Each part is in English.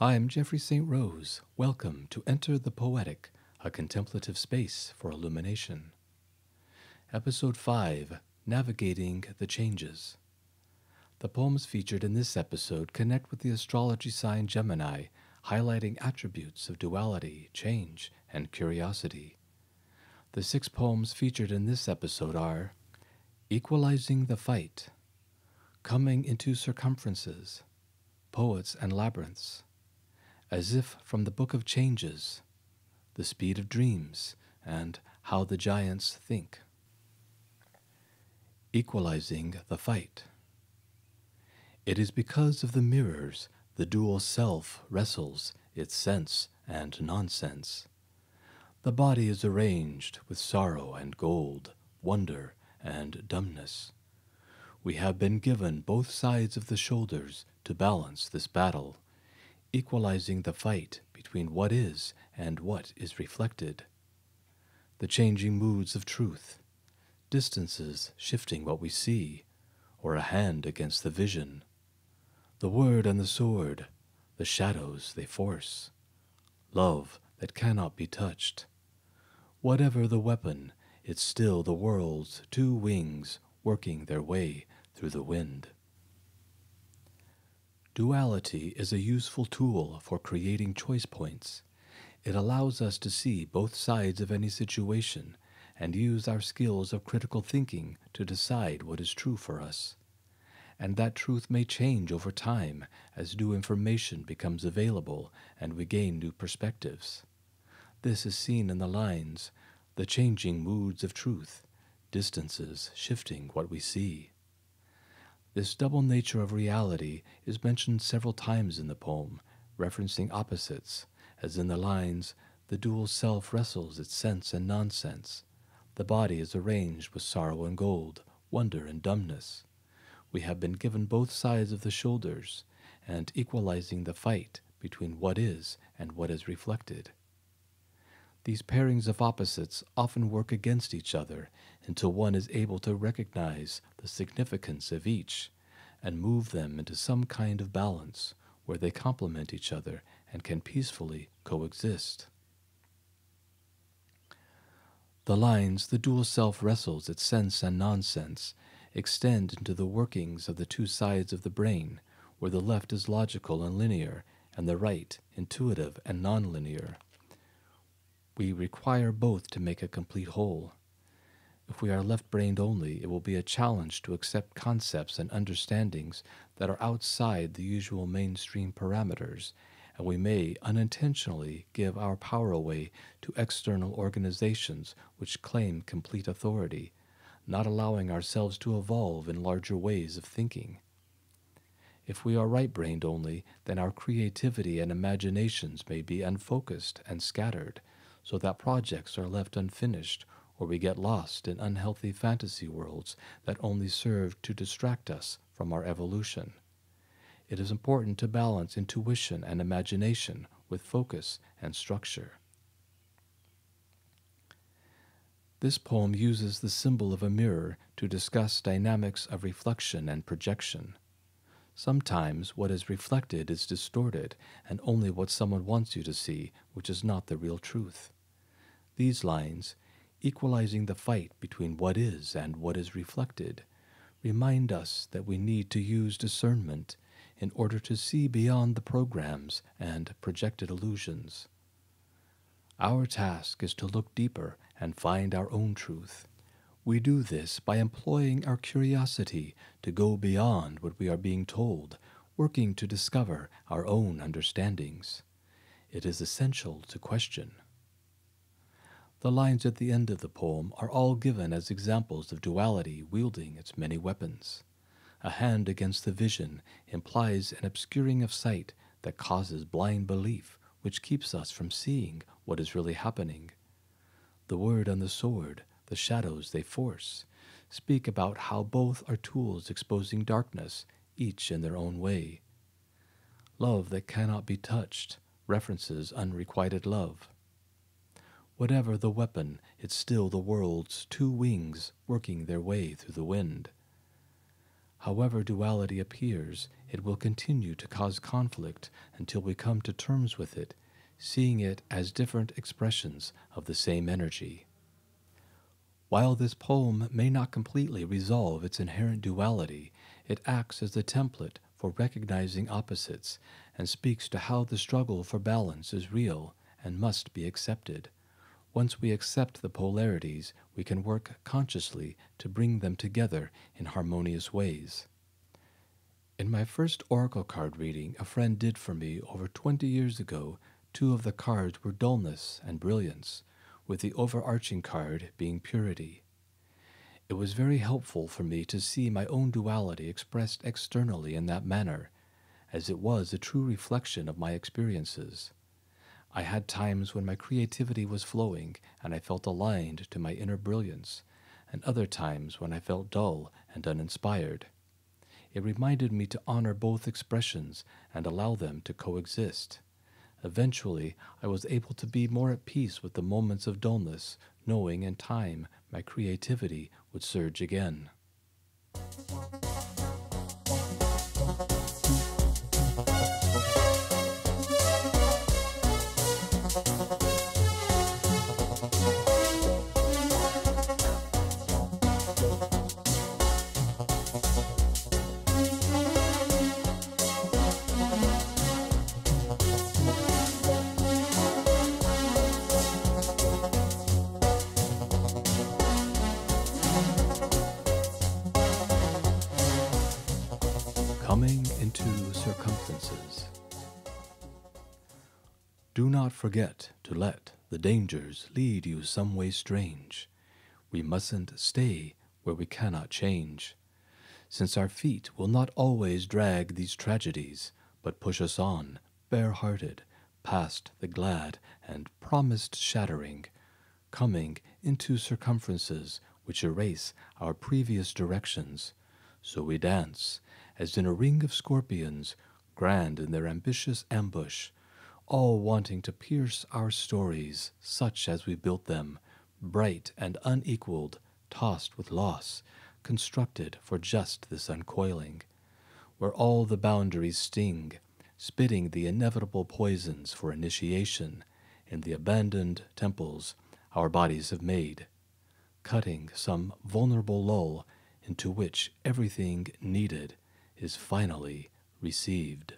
I'm Jeffrey St. Rose. Welcome to Enter the Poetic, a contemplative space for illumination. Episode 5, Navigating the Changes. The poems featured in this episode connect with the astrology sign Gemini, highlighting attributes of duality, change, and curiosity. The 6 poems featured in this episode are Equalizing the Fight, Coming into Circumferences, Poets and Labyrinths, As If from the Book of Changes, The Speed of Dreams, and How the Giants Think. Equalizing the Fight. It is because of the mirrors the dual self wrestles its sense and nonsense. The body is arranged with sorrow and gold, wonder and dumbness. We have been given both sides of the shoulders to balance this battle, equalizing the fight between what is and what is reflected. The changing moods of truth, distances shifting what we see, or a hand against the vision. The word and the sword, the shadows they force. Love that cannot be touched. Whatever the weapon, it's still the world's 2 wings working their way through the wind. Duality is a useful tool for creating choice points. It allows us to see both sides of any situation and use our skills of critical thinking to decide what is true for us. And that truth may change over time as new information becomes available and we gain new perspectives. This is seen in the lines, the changing moods of truth, distances shifting what we see. This double nature of reality is mentioned several times in the poem, referencing opposites, as in the lines, the dual self wrestles its sense and nonsense. The body is arranged with sorrow and gold, wonder and dumbness. We have been given both sides of the shoulders, and equalizing the fight between what is and what is reflected. These pairings of opposites often work against each other until one is able to recognize the significance of each and move them into some kind of balance where they complement each other and can peacefully coexist. The lines, the dual self wrestles its sense and nonsense, extend into the workings of the 2 sides of the brain, where the left is logical and linear and the right intuitive and nonlinear. We require both to make a complete whole. If we are left-brained only, it will be a challenge to accept concepts and understandings that are outside the usual mainstream parameters, and we may unintentionally give our power away to external organizations which claim complete authority, not allowing ourselves to evolve in larger ways of thinking. If we are right-brained only, then our creativity and imaginations may be unfocused and scattered, so that projects are left unfinished, or we get lost in unhealthy fantasy worlds that only serve to distract us from our evolution. It is important to balance intuition and imagination with focus and structure. This poem uses the symbol of a mirror to discuss dynamics of reflection and projection. Sometimes what is reflected is distorted and only what someone wants you to see, which is not the real truth. These lines, equalizing the fight between what is and what is reflected, remind us that we need to use discernment in order to see beyond the programs and projected illusions. Our task is to look deeper and find our own truth. We do this by employing our curiosity to go beyond what we are being told, working to discover our own understandings. It is essential to question. The lines at the end of the poem are all given as examples of duality wielding its many weapons. A hand against the vision implies an obscuring of sight that causes blind belief, which keeps us from seeing what is really happening. The word and the sword, the shadows they force, speak about how both are tools exposing darkness, each in their own way. Love that cannot be touched references unrequited love. Whatever the weapon, it's still the world's 2 wings working their way through the wind. However duality appears, it will continue to cause conflict until we come to terms with it, seeing it as different expressions of the same energy. While this poem may not completely resolve its inherent duality, it acts as the template for recognizing opposites and speaks to how the struggle for balance is real and must be accepted. Once we accept the polarities, we can work consciously to bring them together in harmonious ways. In my first oracle card reading a friend did for me over 20 years ago, two of the cards were dullness and brilliance, with the overarching card being purity. It was very helpful for me to see my own duality expressed externally in that manner, as it was a true reflection of my experiences. I had times when my creativity was flowing and I felt aligned to my inner brilliance, and other times when I felt dull and uninspired. It reminded me to honor both expressions and allow them to coexist. Eventually, I was able to be more at peace with the moments of dullness, knowing in time my creativity would surge again. Coming into Circumferences. Do not forget to let the dangers lead you some way strange. We mustn't stay where we cannot change, since our feet will not always drag these tragedies, but push us on, bare-hearted, past the glad and promised shattering, coming into circumferences which erase our previous directions. So we dance, as in a ring of scorpions, grand in their ambitious ambush, all wanting to pierce our stories, such as we built them, bright and unequaled, tossed with loss, constructed for just this uncoiling, where all the boundaries sting, spitting the inevitable poisons for initiation in the abandoned temples our bodies have made, cutting some vulnerable lull into which everything needed is finally received.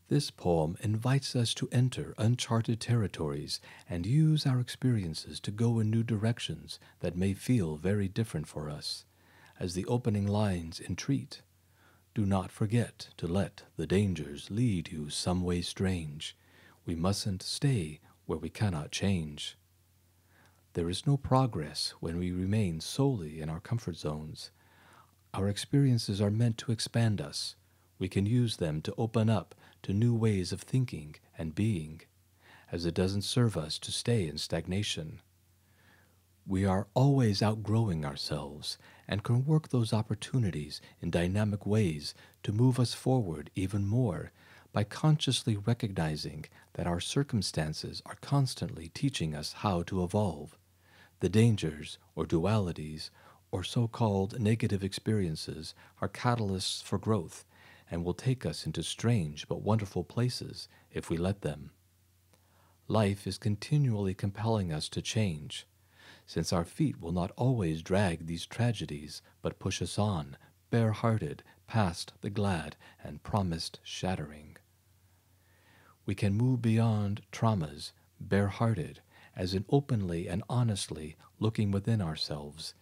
This poem invites us to enter uncharted territories and use our experiences to go in new directions that may feel very different for us. As the opening lines entreat, do not forget to let the dangers lead you some way strange. We mustn't stay where we cannot change. There is no progress when we remain solely in our comfort zones. Our experiences are meant to expand us. We can use them to open up to new ways of thinking and being, as it doesn't serve us to stay in stagnation. We are always outgrowing ourselves and can work those opportunities in dynamic ways to move us forward even more by consciously recognizing that our circumstances are constantly teaching us how to evolve. The dangers or dualities or so-called negative experiences are catalysts for growth and will take us into strange but wonderful places if we let them. Life is continually compelling us to change, since our feet will not always drag these tragedies but push us on, bare-hearted, past the glad and promised shattering. We can move beyond traumas, bare-hearted, as in openly and honestly looking within ourselves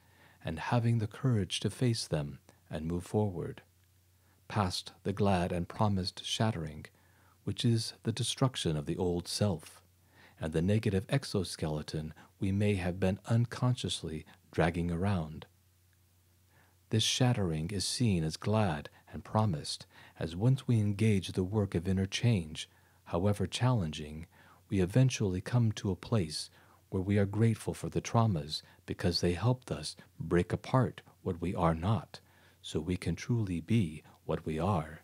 and having the courage to face them and move forward, past the glad and promised shattering, which is the destruction of the old self and the negative exoskeleton we may have been unconsciously dragging around. This shattering is seen as glad and promised, as once we engage the work of inner change, however challenging, we eventually come to a place where we are grateful for the traumas because they helped us break apart what we are not, so we can truly be what we are.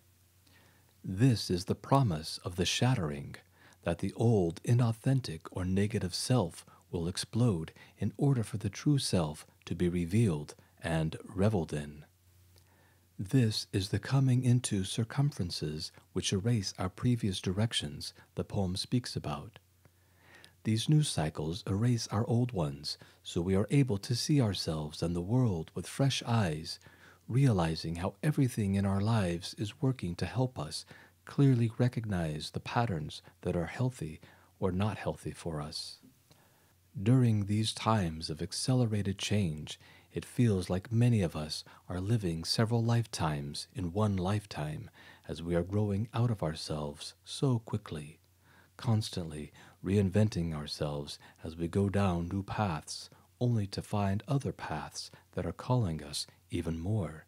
This is the promise of the shattering, that the old, inauthentic, or negative self will explode in order for the true self to be revealed and reveled in. This is the coming into circumferences which erase our previous directions the poem speaks about. These new cycles erase our old ones, so we are able to see ourselves and the world with fresh eyes, realizing how everything in our lives is working to help us clearly recognize the patterns that are healthy or not healthy for us. During these times of accelerated change, it feels like many of us are living several lifetimes in one lifetime as we are growing out of ourselves so quickly, constantly reinventing ourselves as we go down new paths, only to find other paths that are calling us even more.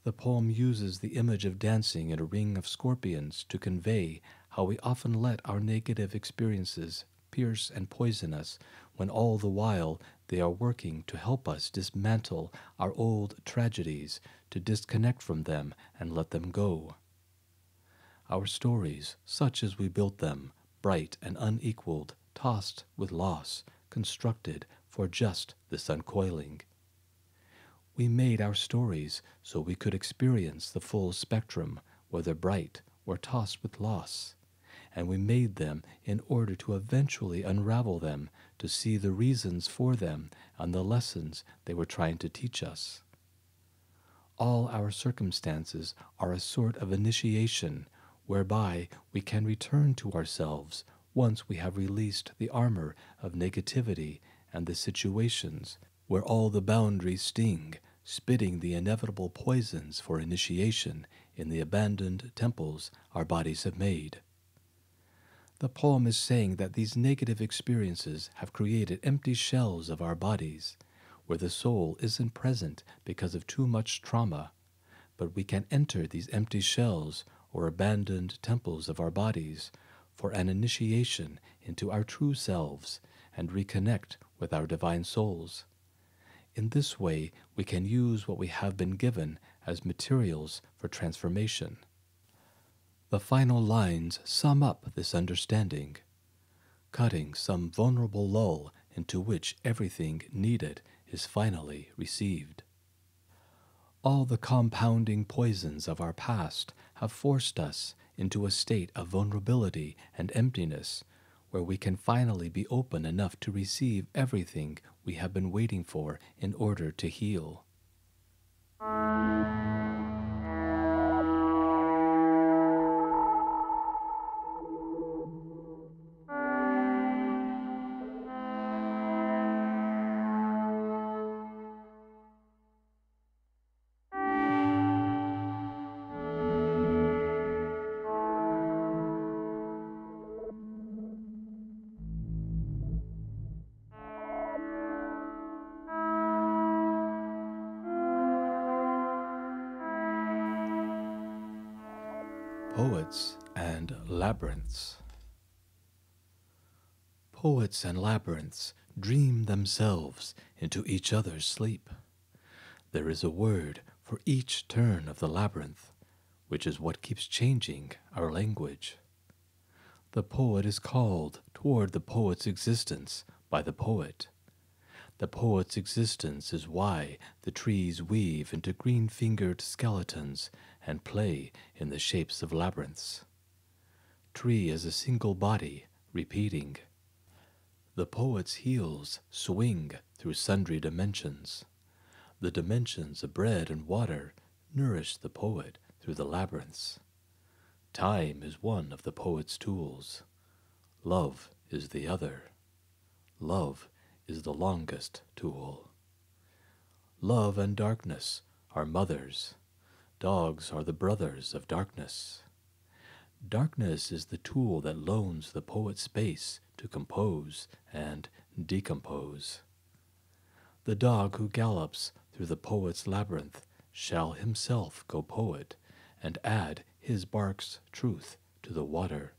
The poem uses the image of dancing in a ring of scorpions to convey how we often let our negative experiences pierce and poison us when all the while they are working to help us dismantle our old tragedies, to disconnect from them and let them go. Our stories, such as we built them, bright and unequaled, tossed with loss, constructed for just this uncoiling. We made our stories so we could experience the full spectrum, whether bright or tossed with loss, and we made them in order to eventually unravel them, to see the reasons for them and the lessons they were trying to teach us. All our circumstances are a sort of initiation, whereby we can return to ourselves once we have released the armor of negativity and the situations where all the boundaries sting, spitting the inevitable poisons for initiation in the abandoned temples our bodies have made. The poem is saying that these negative experiences have created empty shells of our bodies, where the soul isn't present because of too much trauma, but we can enter these empty shells or abandoned temples of our bodies for an initiation into our true selves and reconnect with our divine souls. In this way, we can use what we have been given as materials for transformation. The final lines sum up this understanding, cutting some vulnerable lull into which everything needed is finally received. All the compounding poisons of our past have forced us into a state of vulnerability and emptiness, where we can finally be open enough to receive everything we have been waiting for in order to heal. Poets and Labyrinths. Poets and labyrinths dream themselves into each other's sleep. There is a word for each turn of the labyrinth, which is what keeps changing our language. The poet is called toward the poet's existence by the poet. The poet's existence is why the trees weave into green-fingered skeletons and play in the shapes of labyrinths. Tree is a single body, repeating. The poet's heels swing through sundry dimensions. The dimensions of bread and water nourish the poet through the labyrinths. Time is one of the poet's tools. Love is the other. Love is the longest tool. Love and darkness are mothers. Dogs are the brothers of darkness. Darkness is the tool that loans the poet space to compose and decompose. The dog who gallops through the poet's labyrinth shall himself go poet and add his bark's truth to the water.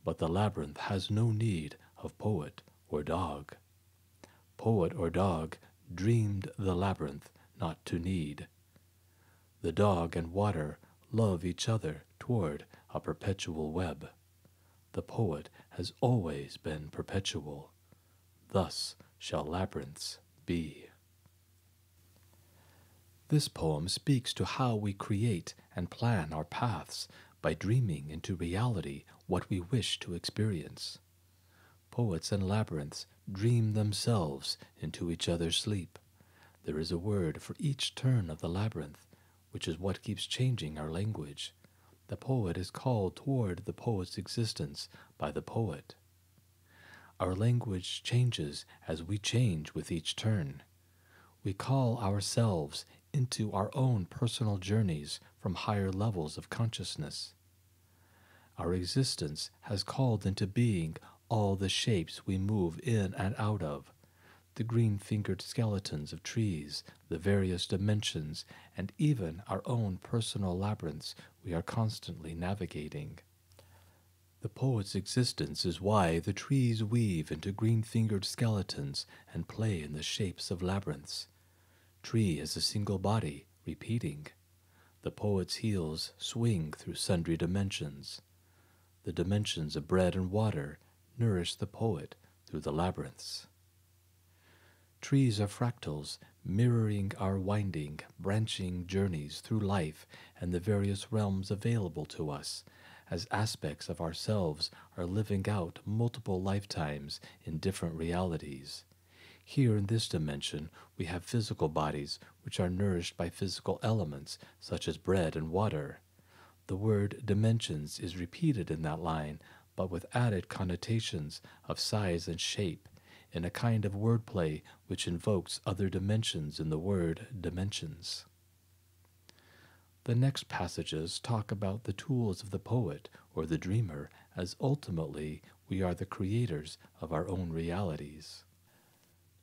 But the labyrinth has no need of poet or dog. Poet or dog dreamed the labyrinth not to need. The dog and water love each other toward a perpetual web. The poet has always been perpetual. Thus shall labyrinths be. This poem speaks to how we create and plan our paths by dreaming into reality what we wish to experience. Poets and labyrinths dream themselves into each other's sleep. There is a word for each turn of the labyrinth, which is what keeps changing our language. The poet is called toward the poet's existence by the poet. Our language changes as we change with each turn. We call ourselves into our own personal journeys from higher levels of consciousness. Our existence has called into being all the shapes we move in and out of, the green-fingered skeletons of trees, the various dimensions, and even our own personal labyrinths we are constantly navigating. The poet's existence is why the trees weave into green-fingered skeletons and play in the shapes of labyrinths. Tree is a single body, repeating. The poet's heels swing through sundry dimensions. The dimensions of bread and water nourish the poet through the labyrinths. Trees are fractals, mirroring our winding, branching journeys through life and the various realms available to us, as aspects of ourselves are living out multiple lifetimes in different realities. Here in this dimension, we have physical bodies which are nourished by physical elements such as bread and water. The word dimensions is repeated in that line, but with added connotations of size and shape, in a kind of wordplay which invokes other dimensions in the word dimensions. The next passages talk about the tools of the poet or the dreamer, as ultimately we are the creators of our own realities.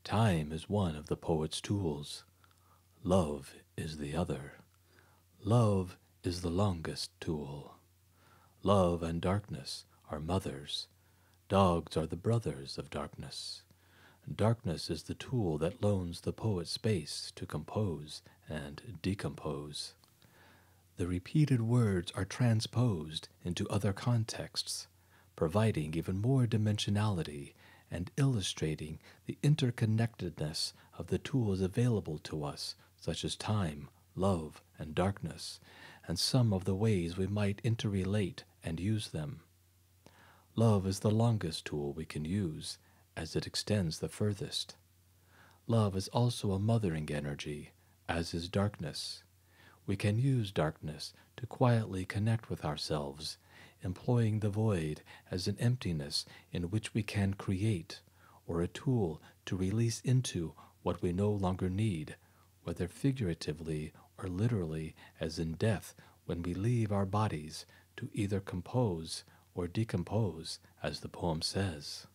Time is one of the poet's tools. Love is the other. Love is the longest tool. Love and darkness are mothers. Dogs are the brothers of darkness. Darkness is the tool that loans the poet space to compose and decompose. The repeated words are transposed into other contexts, providing even more dimensionality and illustrating the interconnectedness of the tools available to us, such as time, love, and darkness, and some of the ways we might interrelate and use them. Love is the longest tool we can use, as it extends the furthest. Love is also a mothering energy, as is darkness. We can use darkness to quietly connect with ourselves, employing the void as an emptiness in which we can create, or a tool to release into what we no longer need, whether figuratively or literally, as in death, when we leave our bodies to either compose or decompose, as the poem says.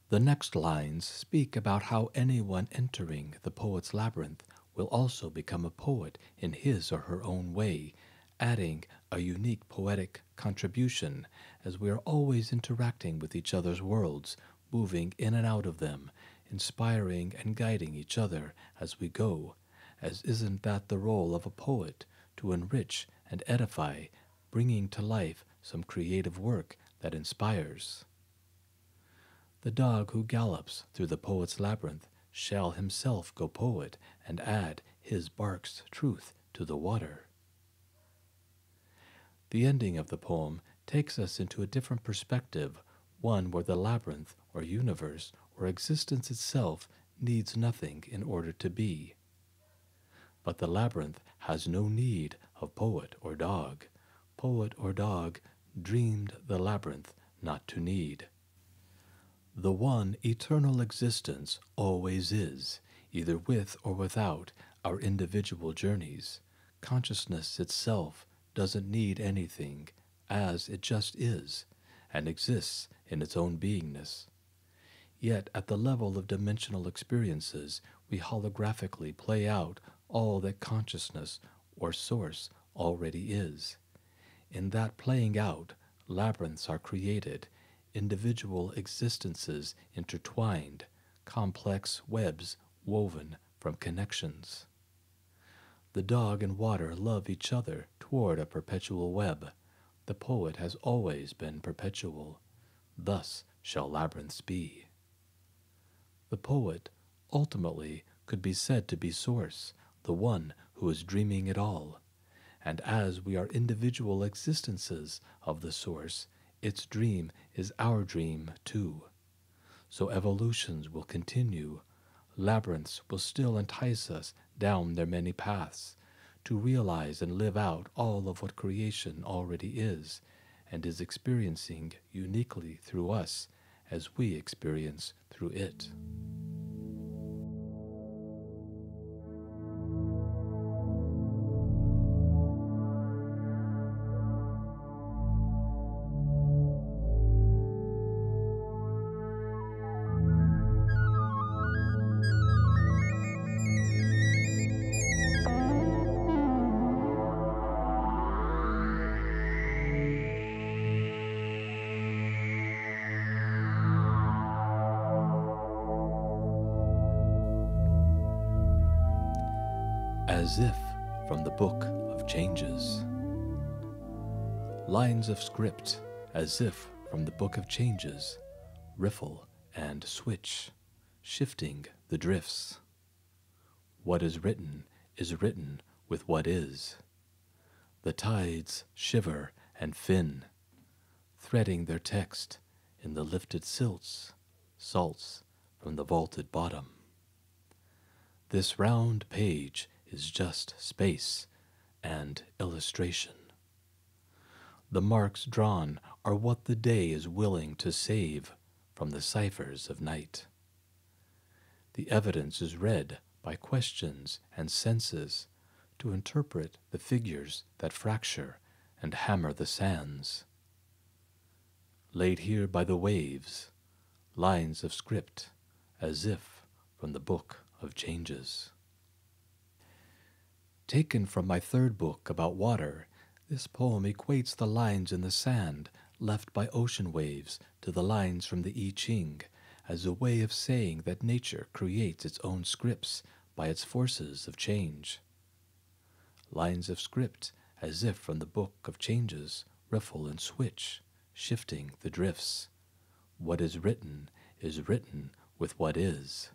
The next lines speak about how anyone entering the poet's labyrinth will also become a poet in his or her own way, adding a unique poetic contribution, as we are always interacting with each other's worlds, moving in and out of them, inspiring and guiding each other as we go, as isn't that the role of a poet, to enrich and edify, bringing to life some creative work that inspires? The dog who gallops through the poet's labyrinth shall himself go poet and add his bark's truth to the water. The ending of the poem takes us into a different perspective, one where the labyrinth or universe or existence itself needs nothing in order to be. But the labyrinth has no need of poet or dog. Poet or dog dreamed the labyrinth not to need. The one eternal existence always is, either with or without our individual journeys. Consciousness itself doesn't need anything, as it just is, and exists in its own beingness. Yet at the level of dimensional experiences, we holographically play out all that consciousness or source already is. In that playing out, labyrinths are created, individual existences intertwined, complex webs woven from connections. The dog and water love each other toward a perpetual web. The poet has always been perpetual. Thus shall labyrinths be. The poet ultimately could be said to be source, the one who is dreaming it all. And as we are individual existences of the Source, its dream is our dream too. So evolutions will continue. Labyrinths will still entice us down their many paths to realize and live out all of what creation already is and is experiencing uniquely through us as we experience through it. As if from the Book of Changes. Lines of script, as if from the Book of Changes, riffle and switch, shifting the drifts. What is written with what is. The tides shiver and fin, threading their text in the lifted silts, salts from the vaulted bottom. This round page is just space and illustration. The marks drawn are what the day is willing to save from the ciphers of night. The evidence is read by questions and senses to interpret the figures that fracture and hammer the sands. Laid here by the waves, lines of script, as if from the Book of Changes. Taken from my third book about water, this poem equates the lines in the sand left by ocean waves to the lines from the I Ching as a way of saying that nature creates its own scripts by its forces of change. Lines of script, as if from the Book of Changes, riffle and switch, shifting the drifts. What is written with what is.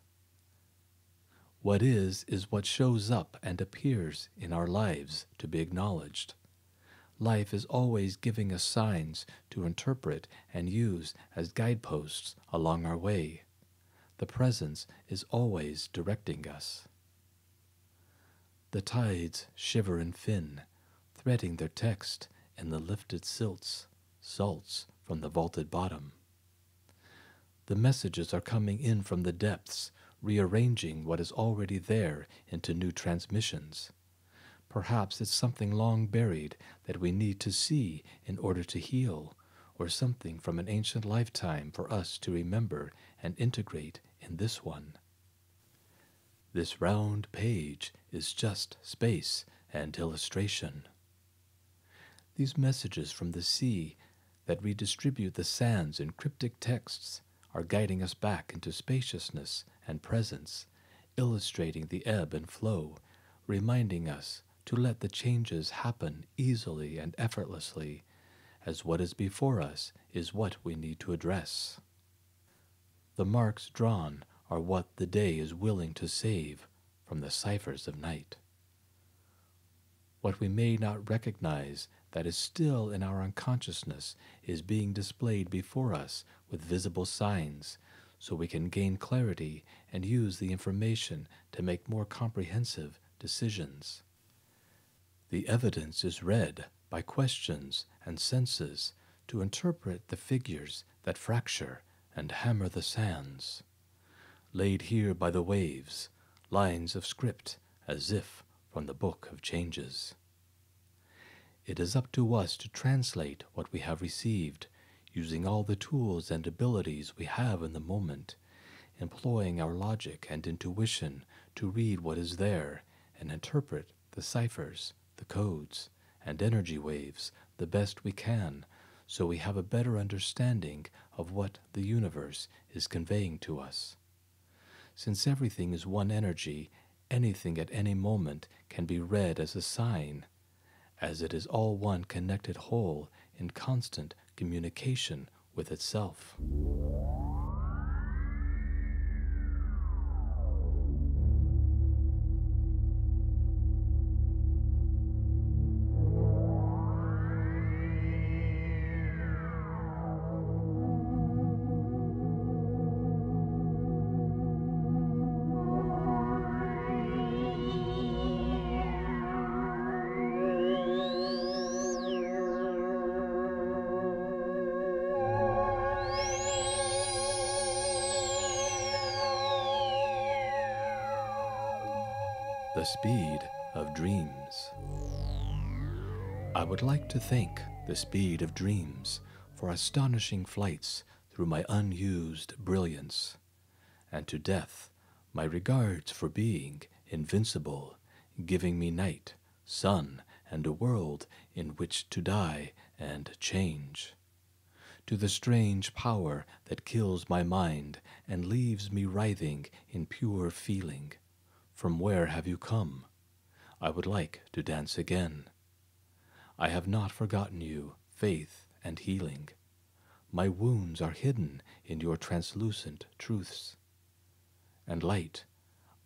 What is what shows up and appears in our lives to be acknowledged. Life is always giving us signs to interpret and use as guideposts along our way. The presence is always directing us. The tides shiver and fin, threading their text in the lifted silts, salts from the vaulted bottom. The messages are coming in from the depths, rearranging what is already there into new transmissions. Perhaps it's something long buried that we need to see in order to heal, or something from an ancient lifetime for us to remember and integrate in this one. This round page is just space and illustration. These messages from the sea that redistribute the sands in cryptic texts are guiding us back into spaciousness and presence, illustrating the ebb and flow, reminding us to let the changes happen easily and effortlessly, as what is before us is what we need to address. The marks drawn are what the day is willing to save from the ciphers of night. What we may not recognize that is still in our unconsciousness is being displayed before us with visible signs, so we can gain clarity and use the information to make more comprehensive decisions. The evidence is read by questions and senses to interpret the figures that fracture and hammer the sands. Laid here by the waves, lines of script as if from the Book of Changes. It is up to us to translate what we have received, using all the tools and abilities we have in the moment, employing our logic and intuition to read what is there and interpret the ciphers, the codes, and energy waves the best we can, so we have a better understanding of what the universe is conveying to us. Since everything is one energy, anything at any moment can be read as a sign, as it is all one connected whole in constant communication with itself. The speed of dreams. I would like to thank the speed of dreams for astonishing flights through my unused brilliance, and to death my regards for being invincible, giving me night, sun, and a world in which to die and change. To the strange power that kills my mind and leaves me writhing in pure feeling, from where have you come? I would like to dance again. I have not forgotten you, faith and healing. My wounds are hidden in your translucent truths. And light,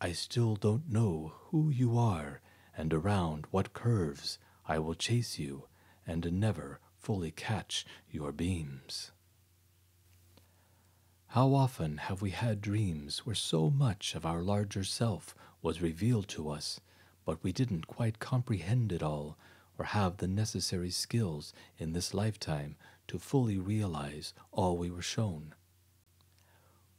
I still don't know who you are and around what curves I will chase you and never fully catch your beams. How often have we had dreams where so much of our larger self was revealed to us, but we didn't quite comprehend it all or have the necessary skills in this lifetime to fully realize all we were shown.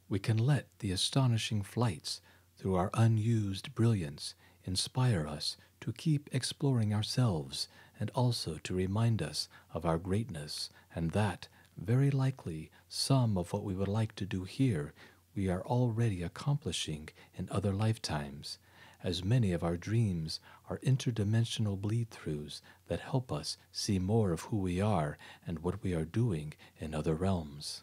We can let the astonishing flights through our unused brilliance inspire us to keep exploring ourselves and also to remind us of our greatness, and that, very likely, some of what we would like to do here we are already accomplishing in other lifetimes, as many of our dreams are interdimensional bleed-throughs that help us see more of who we are and what we are doing in other realms.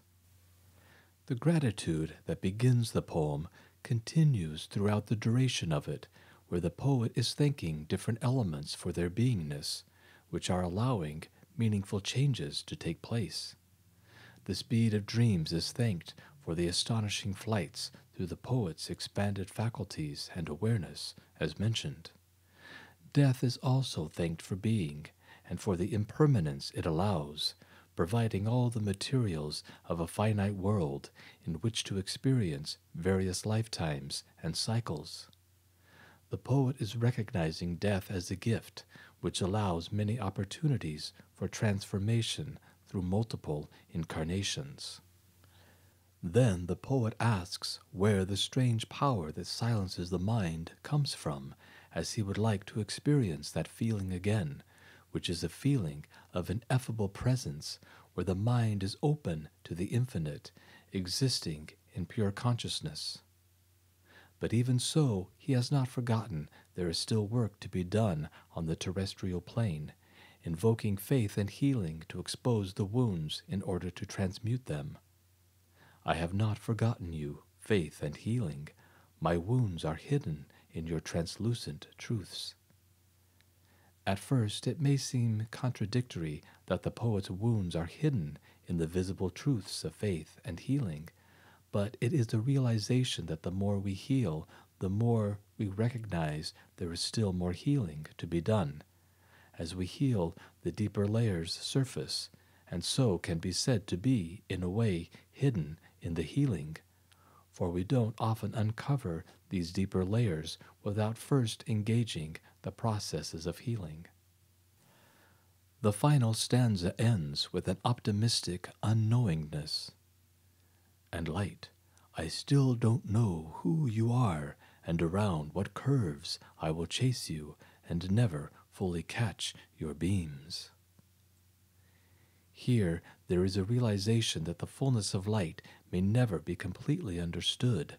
The gratitude that begins the poem continues throughout the duration of it, where the poet is thanking different elements for their beingness, which are allowing meaningful changes to take place. The speed of dreams is thanked for the astonishing flights through the poet's expanded faculties and awareness, as mentioned. Death is also thanked for being, and for the impermanence it allows, providing all the materials of a finite world in which to experience various lifetimes and cycles. The poet is recognizing death as a gift, which allows many opportunities for transformation through multiple incarnations. Then the poet asks where the strange power that silences the mind comes from, as he would like to experience that feeling again, which is a feeling of ineffable presence, where the mind is open to the infinite, existing in pure consciousness. But even so, he has not forgotten there is still work to be done on the terrestrial plane, invoking faith and healing to expose the wounds in order to transmute them. I have not forgotten you, faith and healing. My wounds are hidden in your translucent truths. At first it may seem contradictory that the poet's wounds are hidden in the visible truths of faith and healing, but it is the realization that the more we heal, the more we recognize there is still more healing to be done. As we heal, the deeper layers surface, and so can be said to be, in a way, hidden in the healing. For we don't often uncover these deeper layers without first engaging the processes of healing. The final stanza ends with an optimistic unknowingness. And light, I still don't know who you are and around what curves I will chase you and never fully catch your beams. Here there is a realization that the fullness of light may never be completely understood,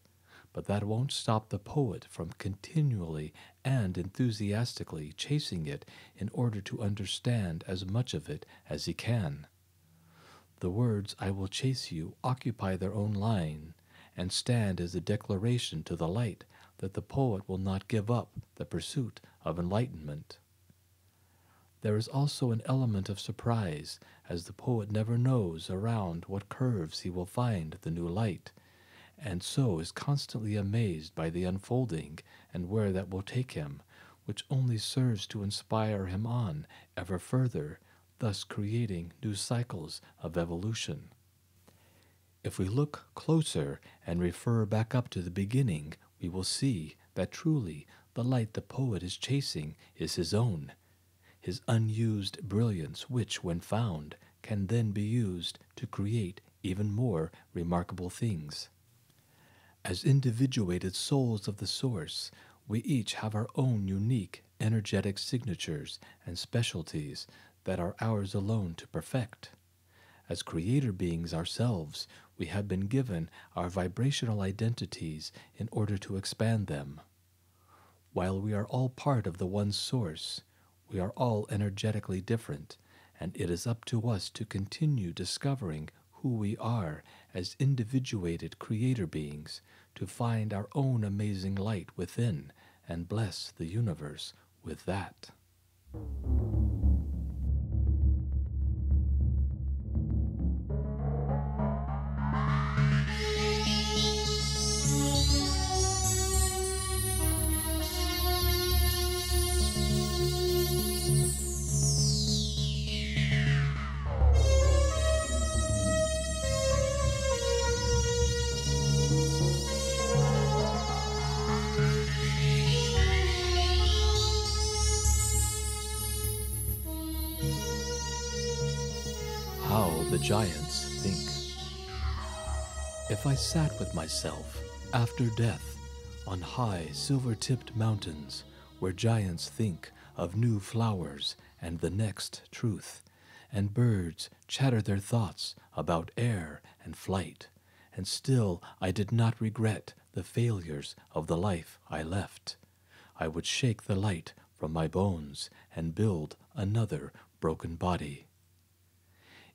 but that won't stop the poet from continually and enthusiastically chasing it in order to understand as much of it as he can. The words, I will chase you, occupy their own line and stand as a declaration to the light that the poet will not give up the pursuit of enlightenment. There is also an element of surprise, as the poet never knows around what curves he will find the new light, and so is constantly amazed by the unfolding and where that will take him, which only serves to inspire him on ever further, thus creating new cycles of evolution. If we look closer and refer back up to the beginning, we will see that truly the light the poet is chasing is his own, his unused brilliance, which, when found, can then be used to create even more remarkable things. As individuated souls of the Source, We each have our own unique energetic signatures and specialties that are ours alone to perfect. As creator beings ourselves, we have been given our vibrational identities in order to expand them. While we are all part of the one source, we are all energetically different, and it is up to us to continue discovering who we are as individuated creator beings, to find our own amazing light within and bless the universe with that. How the giants think. If I sat with myself after death on high silver-tipped mountains where giants think of new flowers and the next truth, and birds chatter their thoughts about air and flight, and still I did not regret the failures of the life I left, I would shake the light from my bones and build another broken body.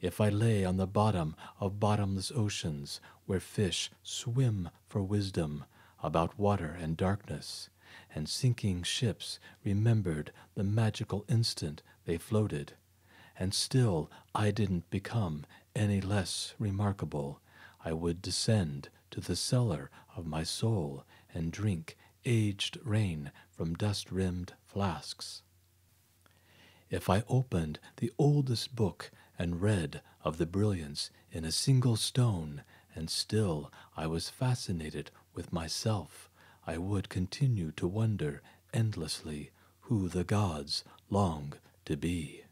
If I lay on the bottom of bottomless oceans where fish swim for wisdom about water and darkness, and sinking ships remembered the magical instant they floated, and still I didn't become any less remarkable, I would descend to the cellar of my soul and drink aged rain from dust-rimmed flasks. If I opened the oldest book and read of the brilliance in a single stone, and still I was fascinated with myself, I would continue to wonder endlessly who the gods long to be.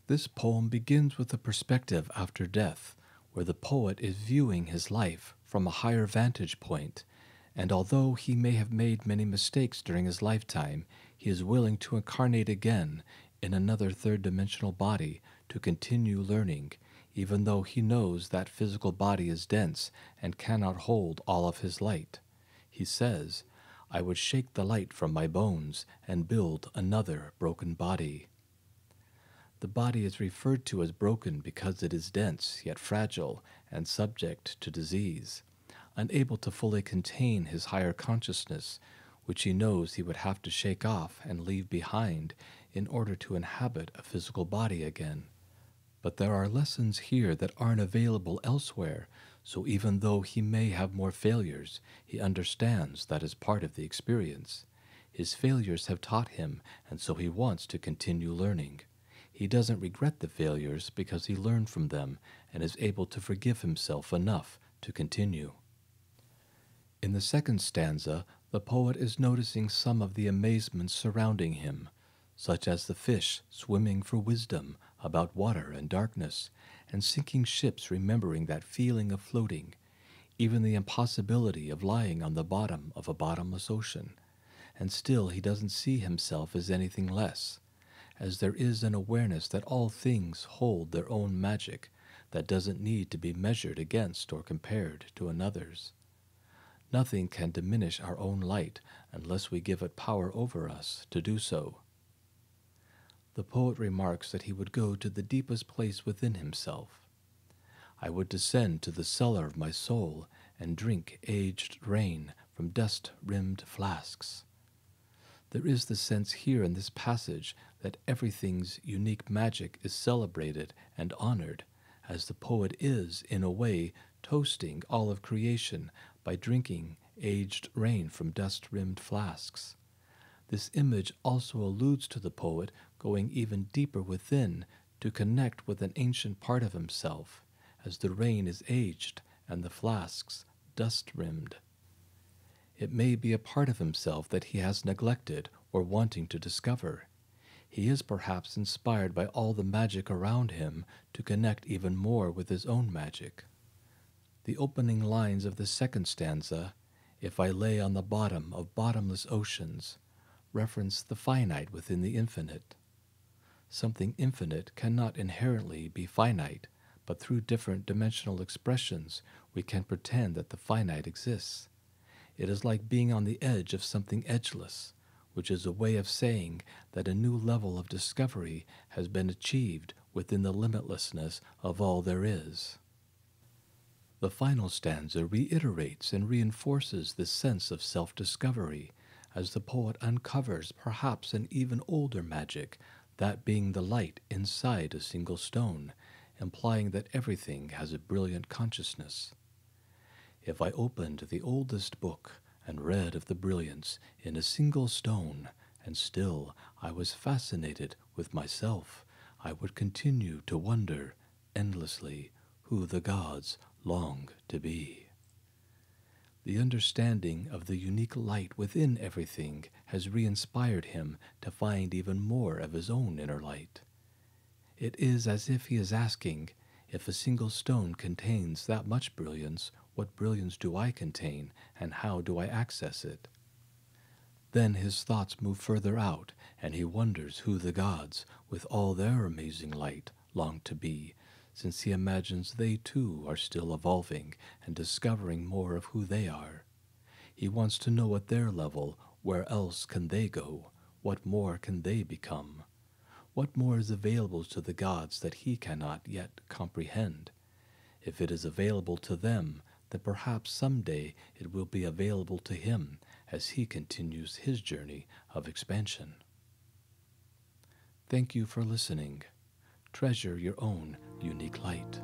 This poem begins with a perspective after death, where the poet is viewing his life from a higher vantage point, and although he may have made many mistakes during his lifetime, he is willing to incarnate again in another third-dimensional body to continue learning, even though he knows that physical body is dense and cannot hold all of his light. He says, I would shake the light from my bones and build another broken body. The body is referred to as broken because it is dense, yet fragile, and subject to disease, unable to fully contain his higher consciousness, which he knows he would have to shake off and leave behind in order to inhabit a physical body again. But there are lessons here that aren't available elsewhere, so even though he may have more failures, he understands that is part of the experience. His failures have taught him, and so he wants to continue learning. He doesn't regret the failures because he learned from them and is able to forgive himself enough to continue. In the second stanza, the poet is noticing some of the amazements surrounding him, such as the fish swimming for wisdom about water and darkness, and sinking ships remembering that feeling of floating, even the impossibility of lying on the bottom of a bottomless ocean. And still he doesn't see himself as anything less, as there is an awareness that all things hold their own magic that doesn't need to be measured against or compared to another's. Nothing can diminish our own light unless we give it power over us to do so. The poet remarks that he would go to the deepest place within himself. I would descend to the cellar of my soul and drink aged rain from dust-rimmed flasks. There is the sense here in this passage that everything's unique magic is celebrated and honored, as the poet is, in a way, toasting all of creation by drinking aged rain from dust-rimmed flasks. This image also alludes to the poet going even deeper within to connect with an ancient part of himself, as the rain is aged and the flasks dust-rimmed. It may be a part of himself that he has neglected or wanting to discover. He is perhaps inspired by all the magic around him to connect even more with his own magic. The opening lines of the second stanza, If I lay on the bottom of bottomless oceans, reference the finite within the infinite. Something infinite cannot inherently be finite, but through different dimensional expressions we can pretend that the finite exists. It is like being on the edge of something edgeless, which is a way of saying that a new level of discovery has been achieved within the limitlessness of all there is. The final stanza reiterates and reinforces this sense of self-discovery, as the poet uncovers perhaps an even older magic, that being the light inside a single stone, implying that everything has a brilliant consciousness. If I opened the oldest book and read of the brilliance in a single stone, and still I was fascinated with myself, I would continue to wonder endlessly who the gods long to be. The understanding of the unique light within everything has re-inspired him to find even more of his own inner light. It is as if he is asking, if a single stone contains that much brilliance, what brilliance do I contain, and how do I access it? Then his thoughts move further out, and he wonders who the gods, with all their amazing light, long to be, since he imagines they too are still evolving and discovering more of who they are. He wants to know at their level, where else can they go? What more can they become? What more is available to the gods that he cannot yet comprehend? If it is available to them, then perhaps someday it will be available to him as he continues his journey of expansion. Thank you for listening. Treasure your own unique light.